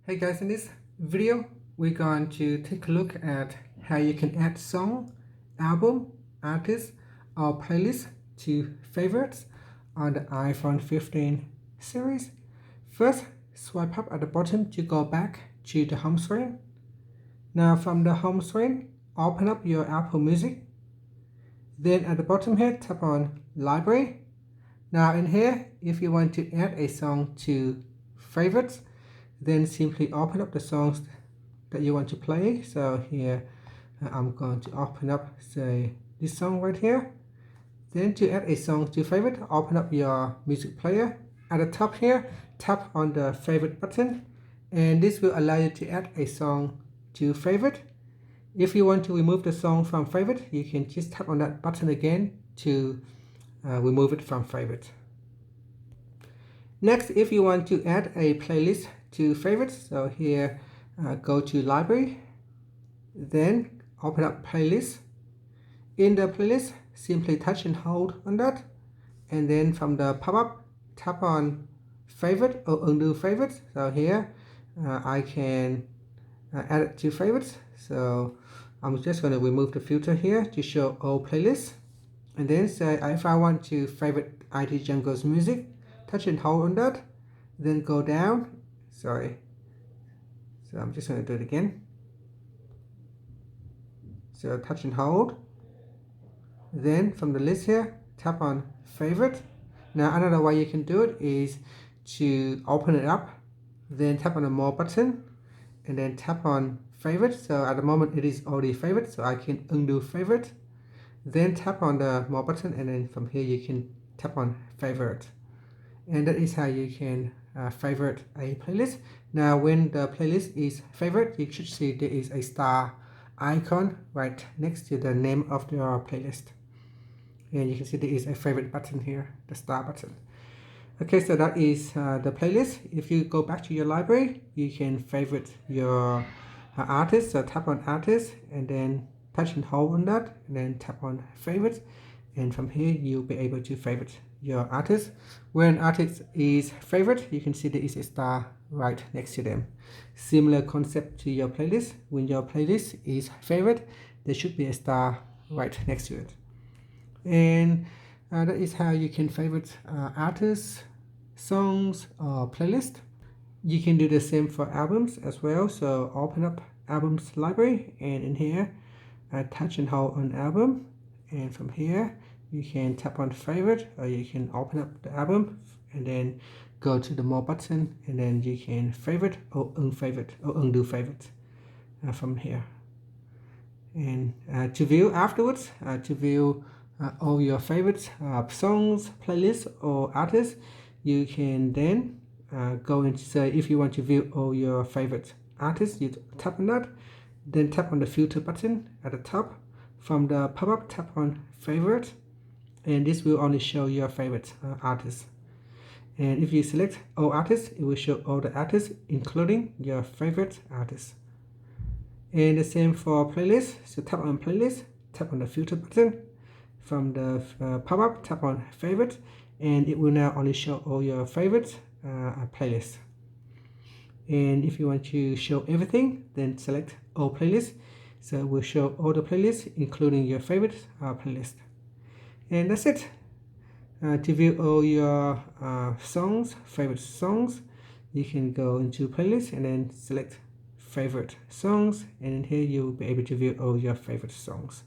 Hey guys, in this video we're going to take a look at how you can add song, album, artist or playlist to favorites on the iPhone 15 series. First, swipe up at the bottom to go back to the home screen. Now from the home screen, open up your Apple Music. Then at the bottom here, tap on Library. Now in here, if you want to add a song to favorites, then simply open up the songs that you want to play. So here I'm going to open up, say, this song right here. Then to add a song to favorite, open up your music player. At the top here, tap on the favorite button, and this will allow you to add a song to favorite. If you want to remove the song from favorite, you can just tap on that button again to remove it from favorite. Next, if you want to add a playlist to favorites, so here go to library, then open up playlist. In the playlist, simply touch and hold on that, and then from the pop-up, tap on favorite or undo favorites. So here I can add it to favorites, so I'm just going to remove the filter here to show all playlists, and then say if I want to favorite IT Jungle's music, touch and hold on that, then go down. So I'm just going to do it again. So touch and hold, then from the list here, tap on favorite. Now another way you can do it is to open it up, then tap on the more button, and then tap on favorite. So at the moment it is already favorite, so I can undo favorite. Then tap on the more button, and then from here you can tap on favorite. And that is how you can favorite a playlist. Now when the playlist is favorite, you should see there is a star icon right next to the name of your playlist, and you can see there is a favorite button here, the star button. Okay, so that is the playlist. If you go back to your library, you can favorite your artist. So tap on artist and then touch and hold on that, and then tap on favorite, and from here you'll be able to favorite your artist. When artist is favorite, you can see there is a star right next to them. Similar concept to your playlist. When your playlist is favorite, there should be a star right next to it. And that is how you can favorite artists, songs, or playlist. You can do the same for albums as well. So open up albums library, and in here touch and hold on album, and from here you can tap on favorite, or you can open up the album and then go to the more button, and then you can favorite or unfavorite or undo favorite from here. And to view afterwards, to view all your favorites, songs, playlists or artists, you can then go and say if you want to view all your favorite artists, you tap on that, then tap on the filter button at the top. From the pop-up, tap on favorite, and this will only show your favorite artists. And if you select all artists, it will show all the artists including your favorite artists. And the same for playlist. So tap on playlist, tap on the filter button. From the pop-up, tap on favorite, and it will now only show all your favorite playlists. And if you want to show everything, then select all playlists. So it will show all the playlists including your favorite playlist. And that's it. To view all your songs, favorite songs, you can go into playlist and then select favorite songs, and in here you will be able to view all your favorite songs.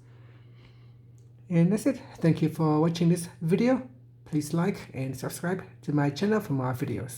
And that's it. Thank you for watching this video. Please like and subscribe to my channel for more videos.